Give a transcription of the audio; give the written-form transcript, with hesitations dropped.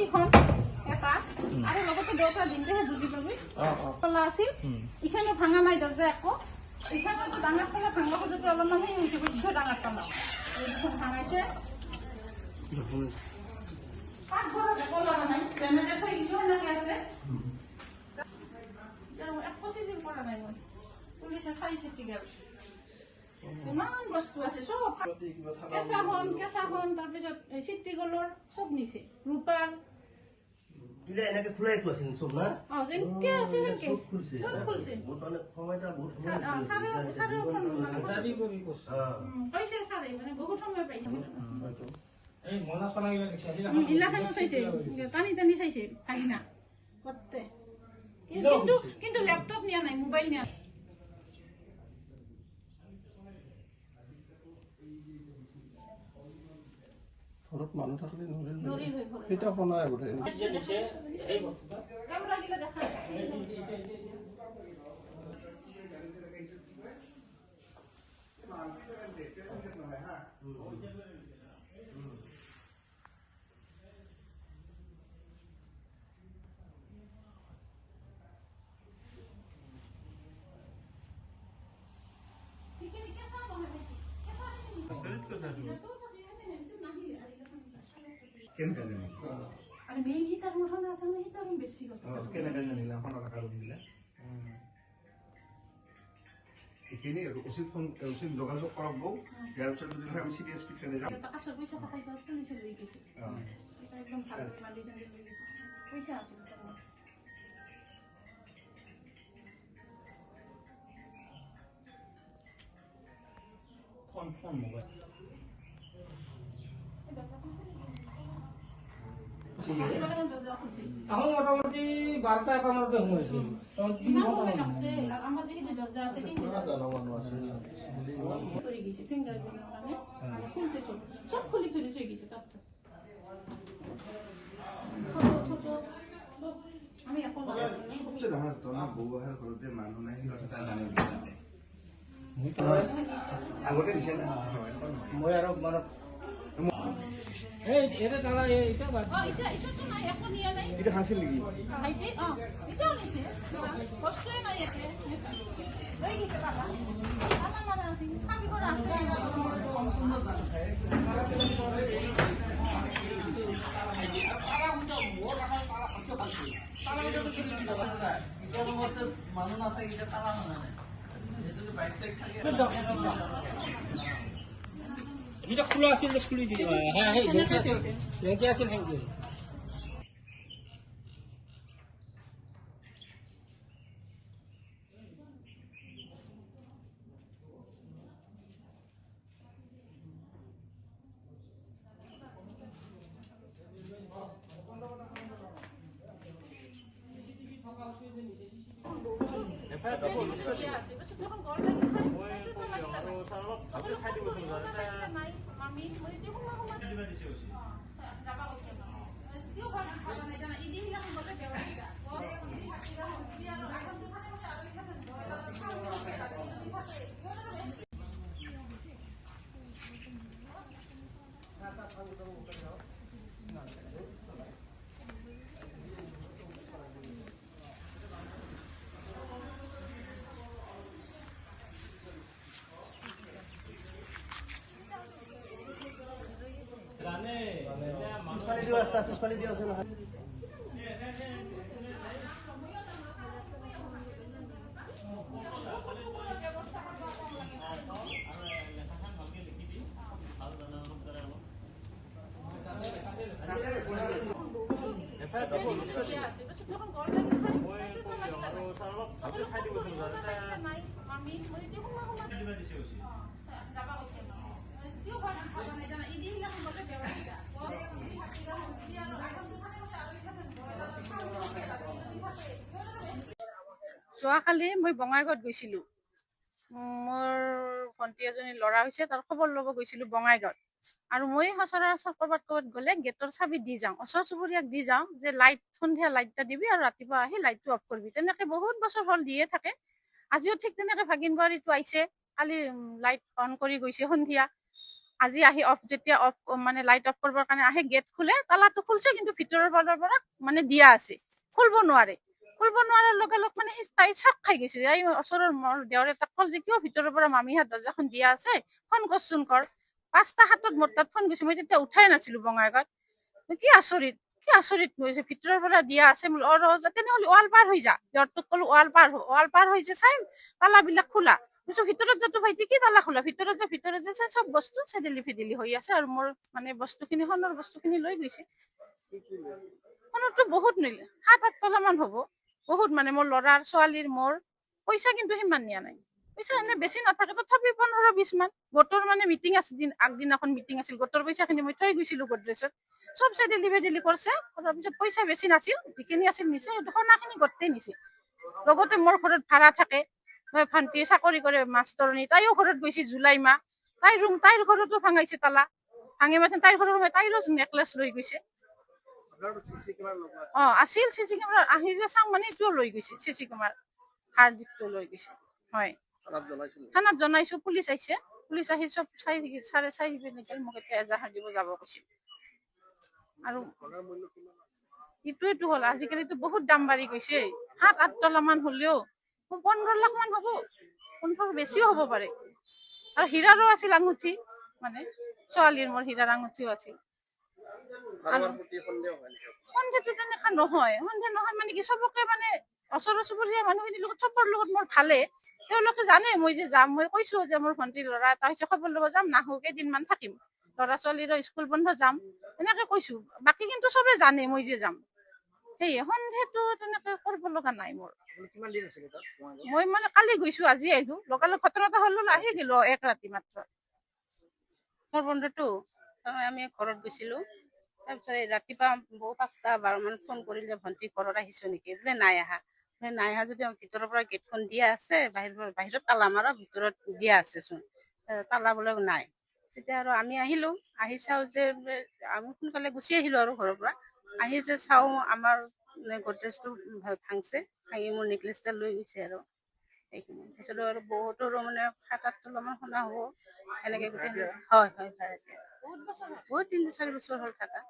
ইখন এটা আৰু লগতে দুটা দিনতেহে বুজি পাবি কলা আছিল ইখানে ভাঙা নাই দরজা একো ইখানে তো ডাঙৰ থেকে ভাঙা খোজোতে অলপমান সেই হৈছে বুদ্ধ ডাঙৰ টানা এইখন ভাঙাইছে পাকঘৰত একো লগা নাই যেনেকে চাই কিছু এনেকে আছে একো চিজিল কৰা নাই মই পুলিচে চাই চিটি গেল ইমান বস্তু আছে সব কেঁচা হন তাৰপিছত চিটি গলৰ সব নিছে ৰূপাৰ ইলে এনেকে খোলাই তো আছে সব না যেনকে আছে যেনকে সব খুলছে বহুত মানে সময়টা বহুত সময় সারে দাবি করি কইছে সারে মানে বহুত সময় পাইছে এই মনা সোনা গিলা দেখছে ইলাখানো চাইছে টানি চাইছে ভাগিনা করতে কিন্তু ল্যাপটপ নিয়া নাই মোবাইল নিয়া ঘৰত মানুহ থাকিলে নৰিল এটা শুনা আগতে ক্যামেরা গিলা দেখা আর মেইন হিটার উঠানো আছে না হিটার বেশি কথা কেনে কেনে নিলা ফোন টাকা দিলা এখানে উচিত যোগাযোগ করব ইয়ার পিছত যদি আমি সিরিয়াস পিকচারে যাব টাকা সব পয়সা টাকা দাও পুলিশে লই গেছে এটা একদম ভালো মালি জানি লই গেছে পয়সা আছে তার ফোন মোবাইল এখন মোটামুটি 12টা মধ্যে হয়েছে আমার যেখানে দরজা আছে সব খুলি চুরি চুরি গেছে তার আমি এখন সবচেয়ে ডাঙৰ ঘটনা বৌবাহাৰ ঘৰত যে মানুহ নাই সেই কথা জানে আগতে দিছে না মই আৰু মানে এই এটা তারা এটা বাদ এটা তো নাই এখন নিয়া নাই এটা হাসিল নেকি হাইতে এটাও নিছে কষ্টই নাই এতে হই গেছে বাবা আলা মারা আছে খাবি করে আসছে তারা উঠো মোর রাখা তারা খরচ পাইছে তারা উঠো তো চুরি দিতে পারে না এটা মতে মানুষ আছে এটা তারা না এটা যে বাইক সাইড খালি এটা খোলা আছিল যে খুলি দিবা হ্যাঁ হ্যাঁ যেনকে আছিল হেনকে পিছফালে দিয়া আছে নহয় যোৱাকালি মই বঙাইগাঁৱত গৈছিলো মোৰ ভণ্টি এজনী ল'ৰা হৈছে তাৰ খবৰ ল'ব গৈছিলো বঙাইগাঁৱত আৰু মই সচৰাচৰ ক'ৰবাত গ'লে গেটৰ চাবি দি যাওঁ ওচৰ চুবুৰীয়াক দি যাওঁ যে লাইট সন্ধিয়া লাইটটা দিবি আৰু ৰাতিপুৱা আহি লাইটটো অফ কৰিবি তেনেকে বহুত বছৰ হ'ল দিয়ে থাকে আজিও ঠিক তেনেকে ভাগিন বোৱাৰীটো আহিছে কালি লাইট অন কৰি গৈছে সন্ধিয়া আজি আহি যেতিয়া অফ মানে লাইট অফ কৰিবৰ কাৰণে আহে, গেট খোলে, তালাটো খুলছে কিন্তু ভিতৰৰ ফালৰ পৰা মানে দিয়া আছে, খুলব নোৱাৰে। খুলব নোৱাৰাৰ লগে লগে মানে তাই চাক খাই গৈছে। এই ওচৰৰ মোৰ দেওৰে তাক কল যে কিয় ভিতৰৰ পৰা মামীহাত দৰ্জাখন দিয়া আছে, ফোন কৰচোন কৰ। 5টা 7ত মোৰ তাত ফোন গৈছে, মই তেতিয়া উঠাই নাছিলো বঙাইগাঁৱত। কি আচৰিত গৈছে, ভিতৰৰ পৰা দিয়া আছে। তেনেহ'লে ৱাল পাৰ হৈ যা। দেওৰটোক ক'লো ৱাল পাৰ হৈ যে চাই তালাবিলাক খোলা। ভিতৰত যাতো ভাইটি কি তালা খোলা, ভিতৰত যে চাই চব বস্তু চেদেলি ফেদেলি হৈ আছে। আৰু মোৰ মানে বস্তুখিনি, সোণৰ বস্তুখিনি লৈ গৈছে। সোণৰটো বহুত নিলে, 7-8 তোলা মান হ'ব। বহুত মানে মোৰ ল'ৰাৰ ছোৱালীৰ মোৰ পইচা কিন্তু সিমান নিয়া নাই। পইচা এনে বেছি নাথাকে, তথাপি 15-20 মান। গোটৰ মানে মিটিং আছিল, আগদিনাখন মিটিং আছিল। গোটৰ পইচাখিনি মই থৈ গৈছিলো গডৰেজত। চব চেদেলি ফেদেলি কৰিছে। তাৰপিছত পইচা বেছি নাছিল, যিখিনি আছিল নিছে। সোণাখিনি গোটেই নিছে। লগতে মোৰ ঘৰত ভাড়া থাকে, ভণ্টিয়ে চাকৰি কৰে মাষ্টৰণী, তাইও ঘৰত গৈছে জুলাই মাহ। তাইৰ ঘৰতো ভাঙাইছে তালা। ভাঙি মাথে তাইৰ ঘৰৰ তাইৰো নেকলেছ লৈ গৈছে। আছিল চিচি কেমেৰা। আহি যে চাওঁ মানে এইটোও লৈ গৈছে, চিচি কেমেৰা হাৰ্ড ডিস্কটো লৈ গৈছে। হয়, থানাত জনাইছো, পুলিচ আহিছে। পুলিচ আহি চব চাই নেকি মোক এতিয়া এজাহাৰ দিব যাব কৈছে। আৰু ইটোৱেটো হ'ল, আজিকালিতো বহুত দাম বাঢ়ি গৈছে। 7-8 তোলা মান হলেও 15 লাখ মান হ'ব, 15 বেছিও হ'ব পাৰে। আৰু হীৰাৰো আছিল আঙুঠি, মানে ছোৱালীৰ মোৰ হীৰাৰ আঙুঠিও আছিল। সন্দেহটো তেনেকা নহয়। সন্দেহ নহয় মানে কি, চবকে মানে ওচৰ চুবুৰীয়া মানুহখিনিৰ লগত চবৰ লগত মোৰ ভালে। তেওঁলোকে জানে মই যে যাম। মই কৈছো যে মোৰ ভণ্টিৰ ল'ৰা এটা হৈছে, খবৰ ল'ব যাম, নাহো, কেইদিনমান থাকিম, ল'ৰা ছোৱালীৰো স্কুল বন্ধ, যাম, এনেকে কৈছো। বাকী কিন্তু চবে জানে মই যে যাম। সেয়ে সন্দেহটো তেনেকে কৰিব লগা নাই মোৰ। মই মানে কালি গৈছো, আজি আহিলো। লগালগ ঘটনাটা হ'ল, আহি গেলো 1 ৰাতি মাত্ৰ। মোৰ বন্ধুটো আমি ঘৰত গৈছিলো। তাৰপিছত ৰাতিপুৱা বৌ 5টা-12 মান ফোন কৰিলে, ভণ্টি ঘৰত আহিছো নেকি? বোলে নাই আহা। যদি ভিতৰৰ পৰা গেটখন দিয়া আছে, বাহিৰত তালা মাৰা, ভিতৰত দিয়া আছে চোন, তালা বোলে নাই। তেতিয়া আৰু আমি আহিলো। আহি চাওঁ যে আমি সোনকালে গুচি আহিলো আৰু ঘৰৰ পৰা। আহি যে চাওঁ আমাৰ গডৰেজটো ভাঙছে, ভাঙি মোৰ নেকলেছটা লৈ গৈছে আৰু এইখিনি। তাৰপিছত আৰু বহুতৰো মানে 7-8 তোলা মান সোণা হ'ব এনেকে গোটেই। হয়, বহুত 3-4 বছৰ হ'ল থাকা।